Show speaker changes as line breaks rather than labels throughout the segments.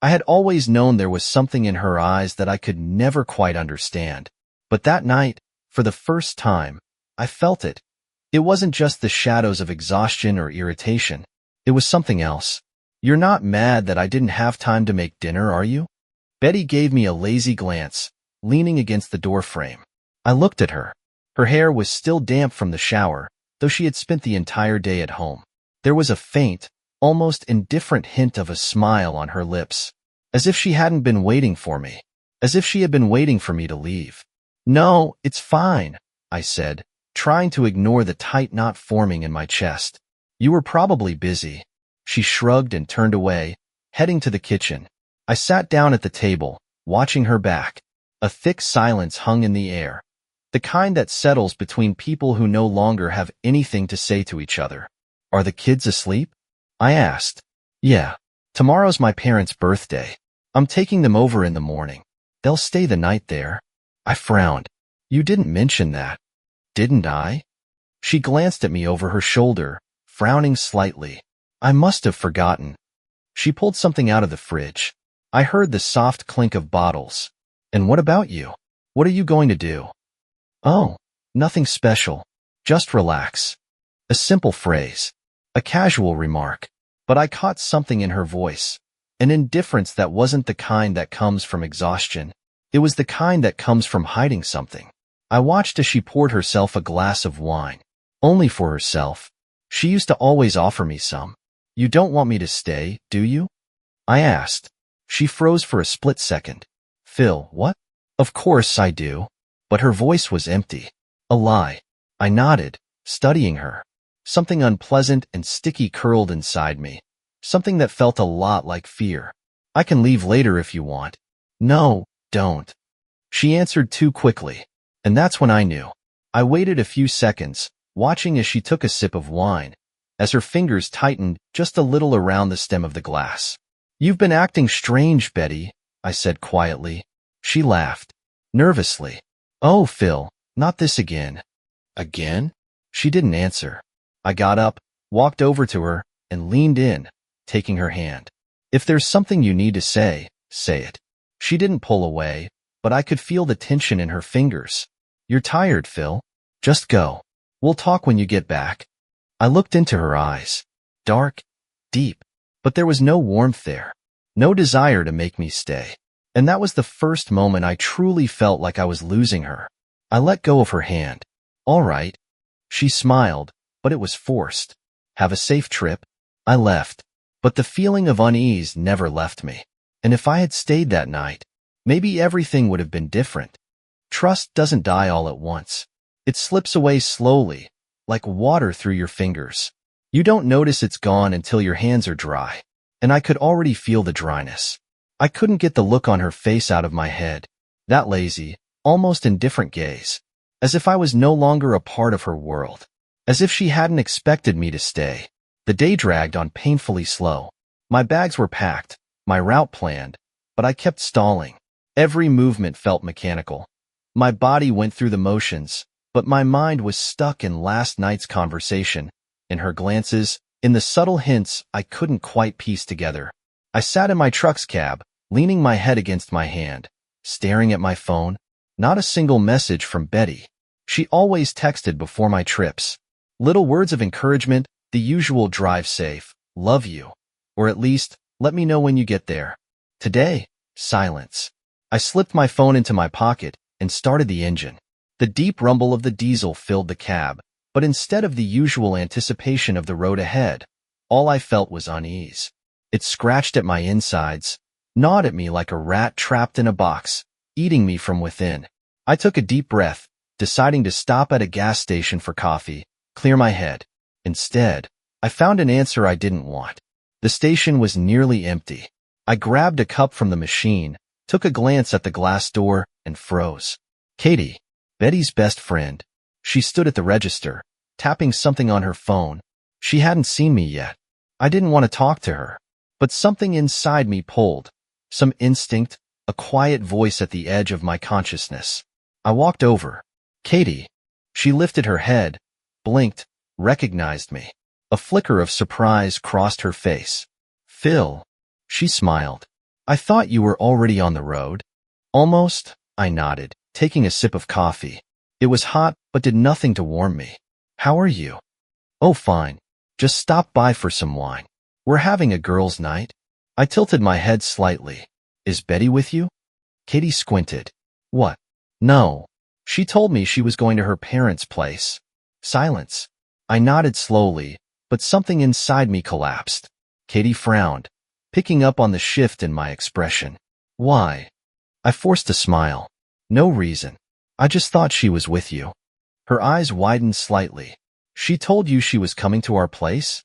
I had always known there was something in her eyes that I could never quite understand. But that night, for the first time, I felt it. It wasn't just the shadows of exhaustion or irritation. It was something else. "You're not mad that I didn't have time to make dinner, are you?" Betty gave me a lazy glance, leaning against the doorframe. I looked at her. Her hair was still damp from the shower, though she had spent the entire day at home. There was a faint, almost indifferent hint of a smile on her lips, as if she hadn't been waiting for me, as if she had been waiting for me to leave. "No, it's fine," I said, trying to ignore the tight knot forming in my chest. "You were probably busy." She shrugged and turned away, heading to the kitchen. I sat down at the table, watching her back. A thick silence hung in the air, the kind that settles between people who no longer have anything to say to each other. "Are the kids asleep?" I asked. "Yeah. Tomorrow's my parents' birthday. I'm taking them over in the morning. They'll stay the night there." I frowned. "You didn't mention that." "Didn't I?" She glanced at me over her shoulder, frowning slightly. "I must have forgotten." She pulled something out of the fridge. I heard the soft clink of bottles. "And what about you? What are you going to do?" "Oh, nothing special. Just relax." A simple phrase. A casual remark. But I caught something in her voice. An indifference that wasn't the kind that comes from exhaustion. It was the kind that comes from hiding something. I watched as she poured herself a glass of wine. Only for herself. She used to always offer me some. "You don't want me to stay, do you?" I asked. She froze for a split second. "Phil, what?" "Of course I do." But her voice was empty. A lie. I nodded, studying her. Something unpleasant and sticky curled inside me. Something that felt a lot like fear. "I can leave later if you want." "No, don't." She answered too quickly. And that's when I knew. I waited a few seconds, watching as she took a sip of wine, as her fingers tightened just a little around the stem of the glass. "You've been acting strange, Betty," I said quietly. She laughed. Nervously. "Oh, Phil, not this again." "Again?" She didn't answer. I got up, walked over to her, and leaned in, taking her hand. "If there's something you need to say it." She didn't pull away, but I could feel the tension in her fingers. "You're tired, Phil. Just go. We'll talk when you get back." I looked into her eyes. Dark, deep, but there was no warmth there. No desire to make me stay. And that was the first moment I truly felt like I was losing her. I let go of her hand. "All right." She smiled, but it was forced. "Have a safe trip." I left. But the feeling of unease never left me. And if I had stayed that night, maybe everything would have been different. Trust doesn't die all at once. It slips away slowly, like water through your fingers. You don't notice it's gone until your hands are dry. And I could already feel the dryness. I couldn't get the look on her face out of my head. That lazy, almost indifferent gaze. As if I was no longer a part of her world. As if she hadn't expected me to stay. The day dragged on painfully slow. My bags were packed, my route planned, but I kept stalling. Every movement felt mechanical. My body went through the motions, but my mind was stuck in last night's conversation, in her glances, in the subtle hints I couldn't quite piece together. I sat in my truck's cab, leaning my head against my hand, staring at my phone. Not a single message from Betty. She always texted before my trips. Little words of encouragement, the usual "drive safe," "love you," or at least, "let me know when you get there." Today, silence. I slipped my phone into my pocket and started the engine. The deep rumble of the diesel filled the cab, but instead of the usual anticipation of the road ahead, all I felt was unease. It scratched at my insides, gnawed at me like a rat trapped in a box, eating me from within. I took a deep breath, deciding to stop at a gas station for coffee, clear my head. Instead, I found an answer I didn't want. The station was nearly empty. I grabbed a cup from the machine, took a glance at the glass door, and froze. Katie, Betty's best friend. She stood at the register, tapping something on her phone. She hadn't seen me yet. I didn't want to talk to her. But something inside me pulled. Some instinct, a quiet voice at the edge of my consciousness. I walked over. "Katie." She lifted her head, blinked, recognized me. A flicker of surprise crossed her face. "Phil." She smiled. I thought you were already on the road. Almost, I nodded, taking a sip of coffee. It was hot, but did nothing to warm me. How are you? Oh, fine. Just stopped by for some wine. We're having a girls' night. I tilted my head slightly. Is Betty with you? Katie squinted. What? No. She told me she was going to her parents' place. Silence. I nodded slowly, but something inside me collapsed. Katie frowned, picking up on the shift in my expression. Why? I forced a smile. No reason. I just thought she was with you. Her eyes widened slightly. She told you she was coming to our place?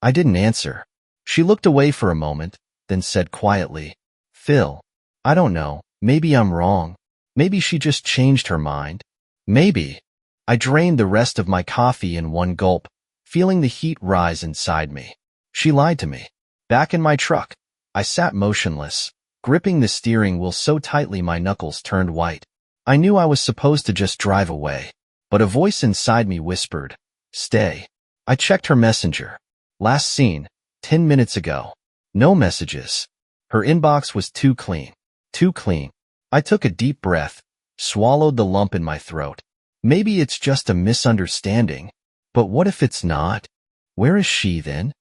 I didn't answer. She looked away for a moment, then said quietly, Phil, I don't know. Maybe I'm wrong. Maybe she just changed her mind. Maybe. I drained the rest of my coffee in one gulp, feeling the heat rise inside me. She lied to me. Back in my truck, I sat motionless, gripping the steering wheel so tightly my knuckles turned white. I knew I was supposed to just drive away, but a voice inside me whispered, Stay. I checked her messenger. Last seen, 10 minutes ago. No messages. Her inbox was too clean. Too clean. I took a deep breath, swallowed the lump in my throat. Maybe it's just a misunderstanding. But what if it's not? Where is she then?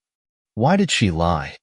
Why did she lie?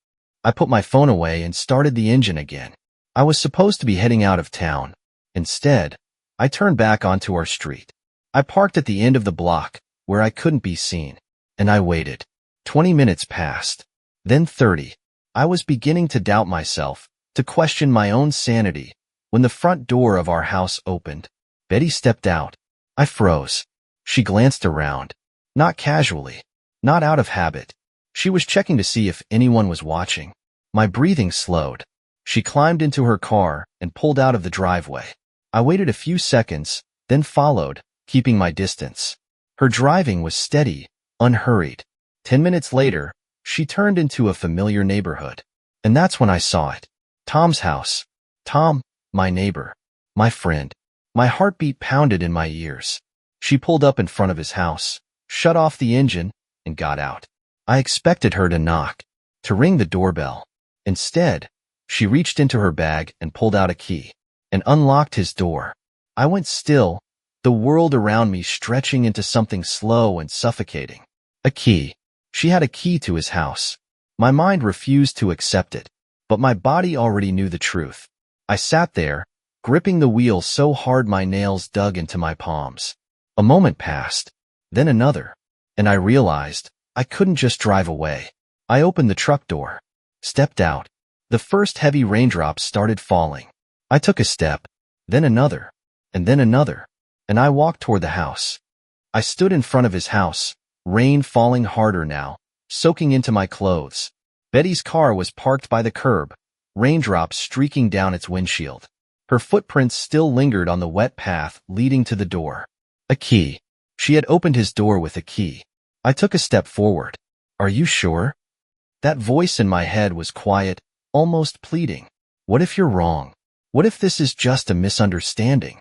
I put my phone away and started the engine again. I was supposed to be heading out of town. Instead, I turned back onto our street. I parked at the end of the block, where I couldn't be seen, and I waited. 20 minutes passed. Then 30. I was beginning to doubt myself, to question my own sanity, when the front door of our house opened. Betty stepped out. I froze. She glanced around. Not casually. Not out of habit. She was checking to see if anyone was watching. My breathing slowed. She climbed into her car and pulled out of the driveway. I waited a few seconds, then followed, keeping my distance. Her driving was steady, unhurried. 10 minutes later, she turned into a familiar neighborhood. And that's when I saw it. Tom's house. Tom, my neighbor. My friend. My heartbeat pounded in my ears. She pulled up in front of his house, shut off the engine, and got out. I expected her to knock, to ring the doorbell. Instead, she reached into her bag and pulled out a key, and unlocked his door. I went still, the world around me stretching into something slow and suffocating. A key. She had a key to his house. My mind refused to accept it, but my body already knew the truth. I sat there, gripping the wheel so hard my nails dug into my palms. A moment passed, then another, and I realized I couldn't just drive away. I opened the truck door, stepped out. The first heavy raindrops started falling. I took a step, then another, and I walked toward the house. I stood in front of his house, rain falling harder now, soaking into my clothes. Betty's car was parked by the curb, raindrops streaking down its windshield. Her footprints still lingered on the wet path leading to the door. A key. She had opened his door with a key. I took a step forward. Are you sure? That voice in my head was quiet, almost pleading. What if you're wrong? What if this is just a misunderstanding?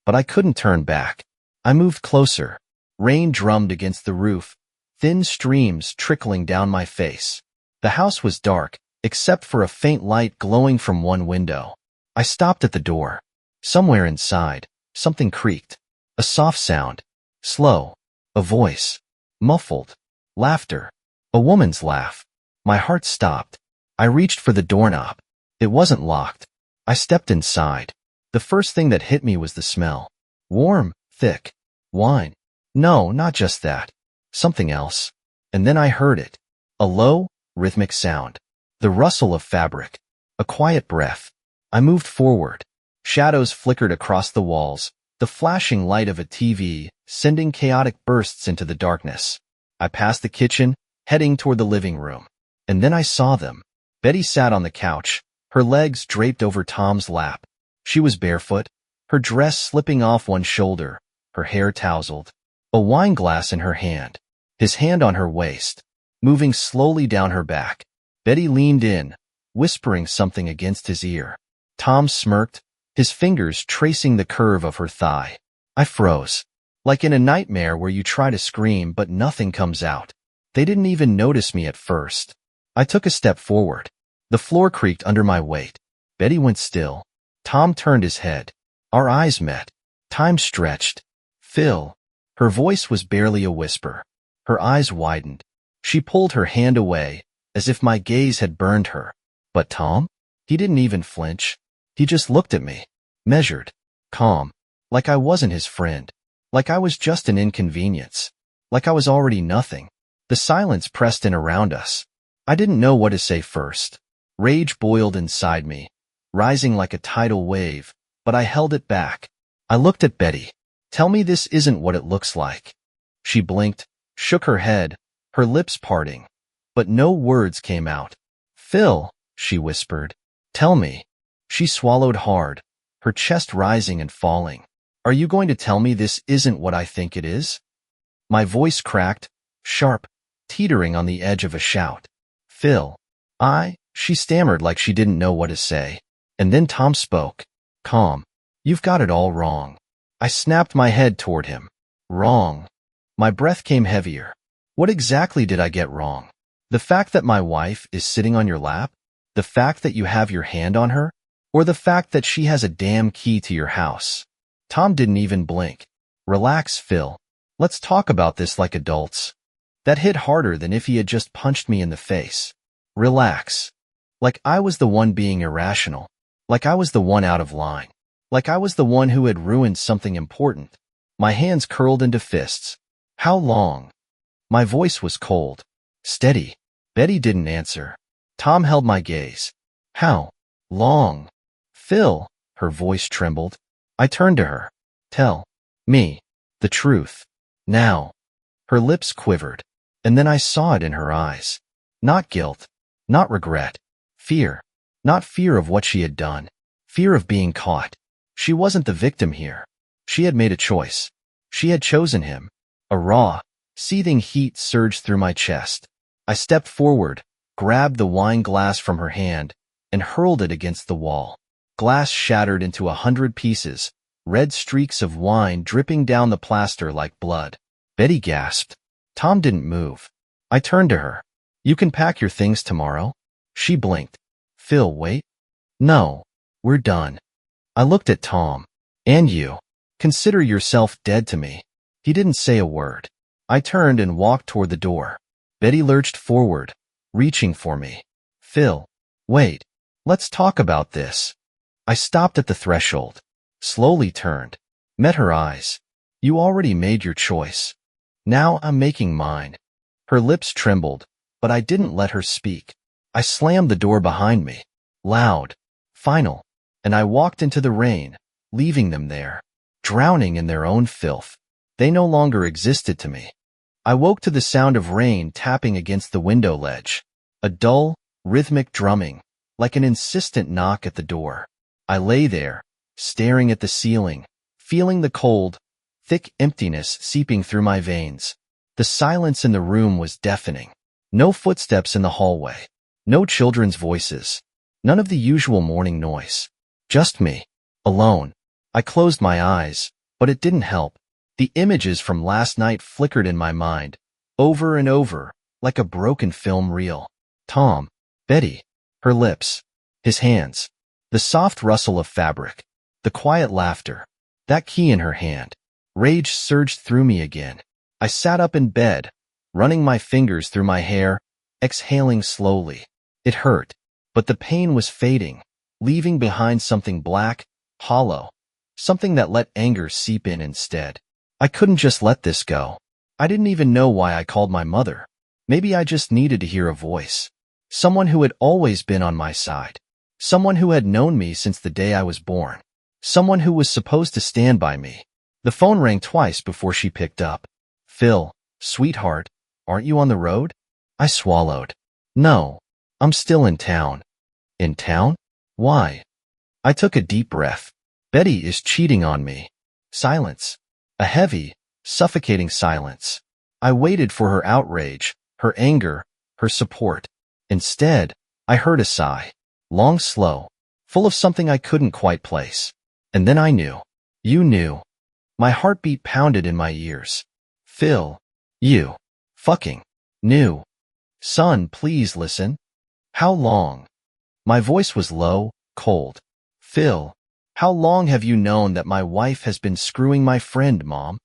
But I couldn't turn back. I moved closer. Rain drummed against the roof, thin streams trickling down my face. The house was dark, except for a faint light glowing from one window. I stopped at the door. Somewhere inside, something creaked. A soft sound. Slow. A voice. Muffled. Laughter. A woman's laugh. My heart stopped. I reached for the doorknob. It wasn't locked. I stepped inside. The first thing that hit me was the smell. Warm, thick. Wine. No, not just that. Something else. And then I heard it. A low, rhythmic sound. The rustle of fabric. A quiet breath. I moved forward. Shadows flickered across the walls, the flashing light of a TV, sending chaotic bursts into the darkness. I passed the kitchen, heading toward the living room. And then I saw them. Betty sat on the couch, her legs draped over Tom's lap. She was barefoot, her dress slipping off one shoulder, her hair tousled. A wine glass in her hand, his hand on her waist, moving slowly down her back. Betty leaned in, whispering something against his ear. Tom smirked, his fingers tracing the curve of her thigh. I froze. Like in a nightmare where you try to scream but nothing comes out. They didn't even notice me at first. I took a step forward. The floor creaked under my weight. Betty went still. Tom turned his head. Our eyes met. Time stretched. Phil. Her voice was barely a whisper. Her eyes widened. She pulled her hand away, as if my gaze had burned her. But Tom? He didn't even flinch. He just looked at me. Measured. Calm. Like I wasn't his friend. Like I was just an inconvenience. Like I was already nothing. The silence pressed in around us. I didn't know what to say first. Rage boiled inside me, rising like a tidal wave, but I held it back. I looked at Betty. Tell me this isn't what it looks like. She blinked, shook her head, her lips parting, but no words came out. Phil, she whispered. Tell me. She swallowed hard, her chest rising and falling. Are you going to tell me this isn't what I think it is? My voice cracked, sharp, teetering on the edge of a shout. Phil. She stammered like she didn't know what to say. And then Tom spoke. Calm. You've got it all wrong. I snapped my head toward him. Wrong. My breath came heavier. What exactly did I get wrong? The fact that my wife is sitting on your lap? The fact that you have your hand on her? Or the fact that she has a damn key to your house? Tom didn't even blink. Relax, Phil. Let's talk about this like adults. That hit harder than if he had just punched me in the face. Relax. Like I was the one being irrational. Like I was the one out of line. Like I was the one who had ruined something important. My hands curled into fists. How long? My voice was cold. Steady. Betty didn't answer. Tom held my gaze. How long? Phil, her voice trembled. I turned to her. Tell me the truth. Now. Her lips quivered, and then I saw it in her eyes. Not guilt, not regret. Fear. Not fear of what she had done. Fear of being caught. She wasn't the victim here. She had made a choice. She had chosen him. A raw, seething heat surged through my chest. I stepped forward, grabbed the wine glass from her hand, and hurled it against the wall. Glass shattered into 100 pieces, red streaks of wine dripping down the plaster like blood. Betty gasped. Tom didn't move. I turned to her. You can pack your things tomorrow? She blinked. Phil, wait. No. We're done. I looked at Tom. And you. Consider yourself dead to me. He didn't say a word. I turned and walked toward the door. Betty lurched forward, reaching for me. Phil, wait. Let's talk about this. I stopped at the threshold. Slowly turned. Met her eyes. You already made your choice. Now I'm making mine. Her lips trembled, but I didn't let her speak. I slammed the door behind me. Loud. Final. And I walked into the rain, leaving them there, drowning in their own filth. They no longer existed to me. I woke to the sound of rain tapping against the window ledge. A dull, rhythmic drumming, like an insistent knock at the door. I lay there, staring at the ceiling, feeling the cold, thick emptiness seeping through my veins. The silence in the room was deafening. No footsteps in the hallway. No children's voices. None of the usual morning noise. Just me. Alone. I closed my eyes, but it didn't help. The images from last night flickered in my mind, over and over, like a broken film reel. Tom. Betty. Her lips. His hands. The soft rustle of fabric. The quiet laughter. That key in her hand. Rage surged through me again. I sat up in bed, running my fingers through my hair, exhaling slowly. It hurt, but the pain was fading, leaving behind something black, hollow, something that let anger seep in instead. I couldn't just let this go. I didn't even know why I called my mother. Maybe I just needed to hear a voice. Someone who had always been on my side. Someone who had known me since the day I was born. Someone who was supposed to stand by me. The phone rang twice before she picked up. Phil, sweetheart, aren't you on the road? I swallowed. No, I'm still in town. In town? Why? I took a deep breath. Betty is cheating on me. Silence. A heavy, suffocating silence. I waited for her outrage, her anger, her support. Instead, I heard a sigh. Long, slow, full of something I couldn't quite place. And then I knew. You knew. My heartbeat pounded in my ears. Phil, you fucking knew. Son, please listen. How long? My voice was low, cold. Phil, how long have you known that my wife has been screwing my friend, Mom?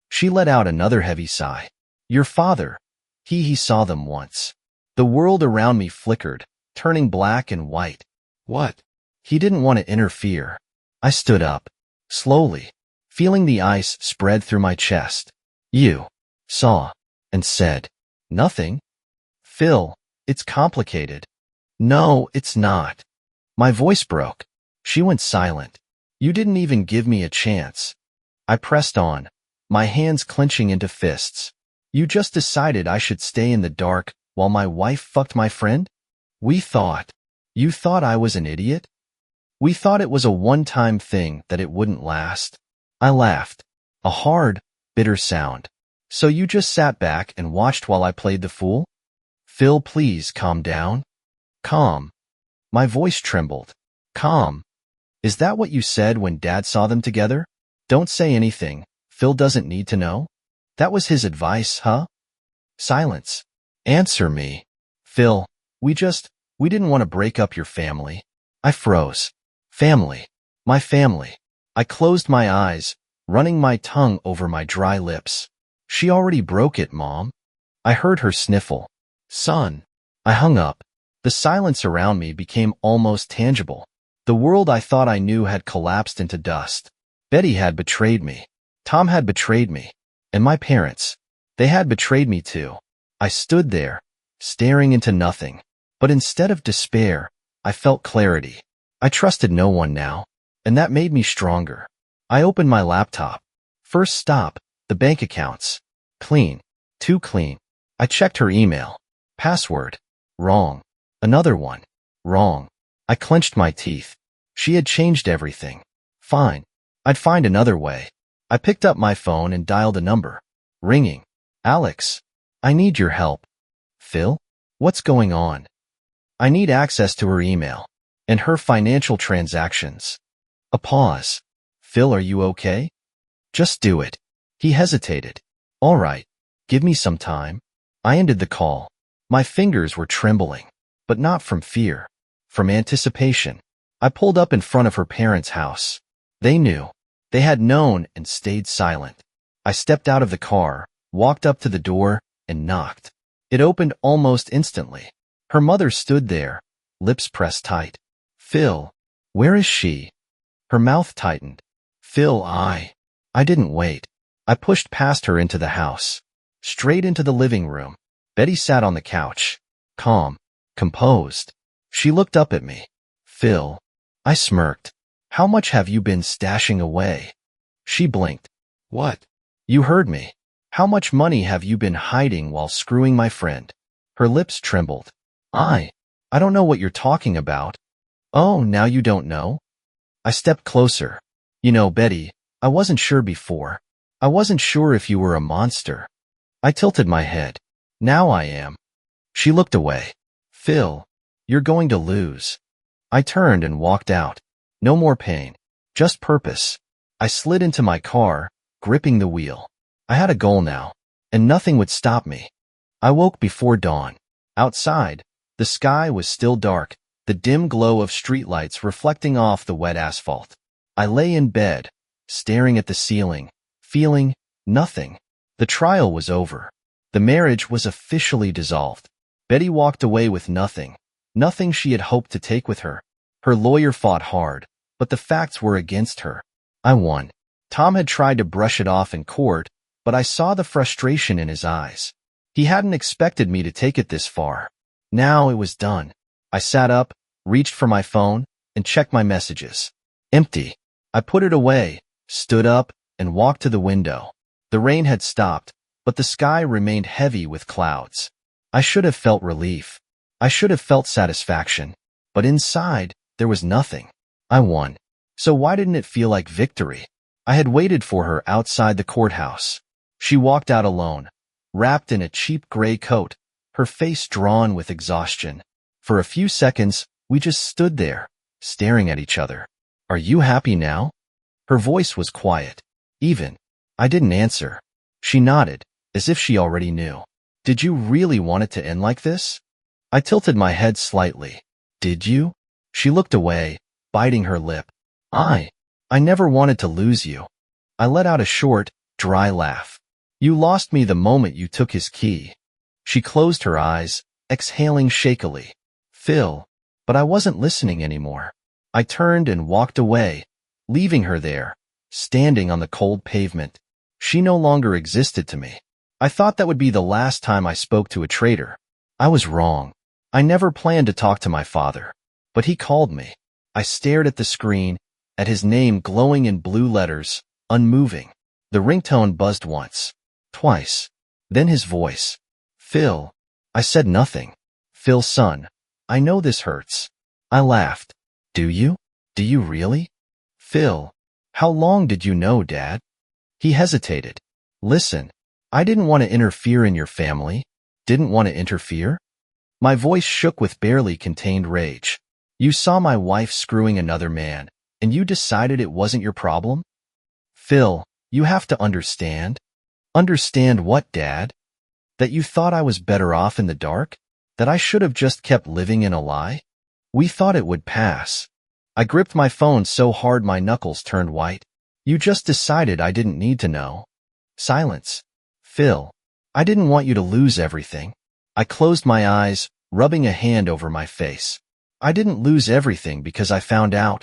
She let out another heavy sigh. Your father. He saw them once. The world around me flickered, turning black and white. What? He didn't want to interfere. I stood up, slowly, feeling the ice spread through my chest. You saw and said nothing? Phil, it's complicated. No, it's not. My voice broke. She went silent. You didn't even give me a chance. I pressed on, my hands clenching into fists. You just decided I should stay in the dark while my wife fucked my friend? You thought I was an idiot? We thought it was a one-time thing that it wouldn't last. I laughed, a hard, bitter sound. So you just sat back and watched while I played the fool? Phil, please calm down. Calm. My voice trembled. Calm. Is that what you said when Dad saw them together? Don't say anything. Phil doesn't need to know. That was his advice, huh? Silence. Answer me. Phil, we didn't want to break up your family. I froze. Family. My family. I closed my eyes, running my tongue over my dry lips. She already broke it, Mom. I heard her sniffle. Son. I hung up. The silence around me became almost tangible. The world I thought I knew had collapsed into dust. Betty had betrayed me. Tom had betrayed me. And my parents. They had betrayed me too. I stood there, staring into nothing. But instead of despair, I felt clarity. I trusted no one now, and that made me stronger. I opened my laptop. First stop, the bank accounts. Clean. Too clean. I checked her email. Password. Wrong. Another one. Wrong. I clenched my teeth. She had changed everything. Fine. I'd find another way. I picked up my phone and dialed a number. Ringing. Alex. I need your help. Phil? What's going on? I need access to her email and her financial transactions. A pause. Phil, are you okay? Just do it. He hesitated. All right. Give me some time. I ended the call. My fingers were trembling, but not from fear, from anticipation. I pulled up in front of her parents' house. They knew. They had known and stayed silent. I stepped out of the car, walked up to the door, and knocked. It opened almost instantly. Her mother stood there, lips pressed tight. Phil, where is she? Her mouth tightened. Phil, I didn't wait. I pushed past her into the house, straight into the living room. Betty sat on the couch, calm, composed. She looked up at me. Phil, I smirked. How much have you been stashing away? She blinked. What? You heard me. How much money have you been hiding while screwing my friend? Her lips trembled. I don't know what you're talking about. Oh, now you don't know? I stepped closer. You know, Betty, I wasn't sure before. I wasn't sure if you were a monster. I tilted my head. Now I am. She looked away. Phil, you're going to lose. I turned and walked out. No more pain, just purpose. I slid into my car, gripping the wheel. I had a goal now, and nothing would stop me. I woke before dawn. Outside, the sky was still dark, the dim glow of streetlights reflecting off the wet asphalt. I lay in bed, staring at the ceiling, feeling nothing. The trial was over. The marriage was officially dissolved. Betty walked away with nothing she had hoped to take with her. Her lawyer fought hard, but the facts were against her. I won. Tom had tried to brush it off in court, but I saw the frustration in his eyes. He hadn't expected me to take it this far. Now it was done. I sat up, reached for my phone, and checked my messages. Empty. I put it away, stood up, and walked to the window. The rain had stopped, but the sky remained heavy with clouds. I should have felt relief. I should have felt satisfaction. But inside, there was nothing. I won. So why didn't it feel like victory? I had waited for her outside the courthouse. She walked out alone, wrapped in a cheap gray coat, her face drawn with exhaustion. For a few seconds, we just stood there, staring at each other. Are you happy now? Her voice was quiet, even. I didn't answer. She nodded, as if she already knew. Did you really want it to end like this? I tilted my head slightly. Did you? She looked away, biting her lip. I never wanted to lose you. I let out a short, dry laugh. You lost me the moment you took his key. She closed her eyes, exhaling shakily. Phil. But I wasn't listening anymore. I turned and walked away, leaving her there, standing on the cold pavement. She no longer existed to me. I thought that would be the last time I spoke to a traitor. I was wrong. I never planned to talk to my father. But he called me. I stared at the screen, at his name glowing in blue letters, unmoving. The ringtone buzzed once, twice. Then his voice. Phil. I said nothing. Phil, son. I know this hurts. I laughed. Do you? Do you really? Phil. How long did you know, Dad? He hesitated. Listen, I didn't want to interfere in your family. Didn't want to interfere? My voice shook with barely contained rage. You saw my wife screwing another man, and you decided it wasn't your problem? Phil, you have to understand. Understand what, Dad? That you thought I was better off in the dark? That I should have just kept living in a lie? We thought it would pass. I gripped my phone so hard my knuckles turned white. You just decided I didn't need to know. Silence. Phil, I didn't want you to lose everything. I closed my eyes, rubbing a hand over my face. I didn't lose everything because I found out.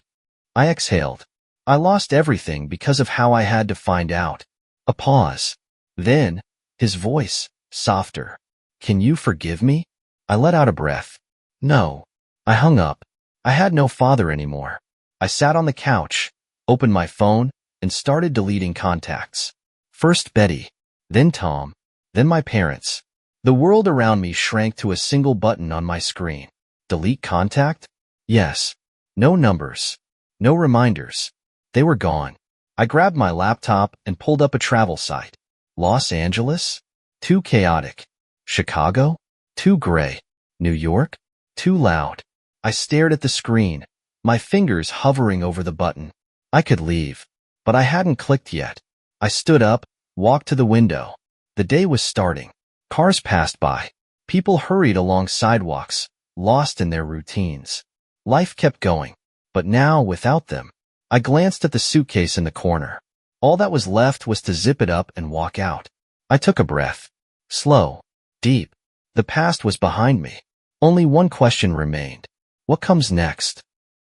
I exhaled. I lost everything because of how I had to find out. A pause. Then, his voice, softer. Can you forgive me? I let out a breath. No. I hung up. I had no father anymore. I sat on the couch, opened my phone, and started deleting contacts. First Betty, then Tom, then my parents. The world around me shrank to a single button on my screen. Delete contact? Yes. No numbers. No reminders. They were gone. I grabbed my laptop and pulled up a travel site. Los Angeles? Too chaotic. Chicago? Too gray. New York? Too loud. I stared at the screen, my fingers hovering over the button. I could leave, but I hadn't clicked yet. I stood up, walked to the window. The day was starting. Cars passed by. People hurried along sidewalks, lost in their routines. Life kept going, but now without them. I glanced at the suitcase in the corner. All that was left was to zip it up and walk out. I took a breath. Slow, deep. The past was behind me. Only one question remained. What comes next?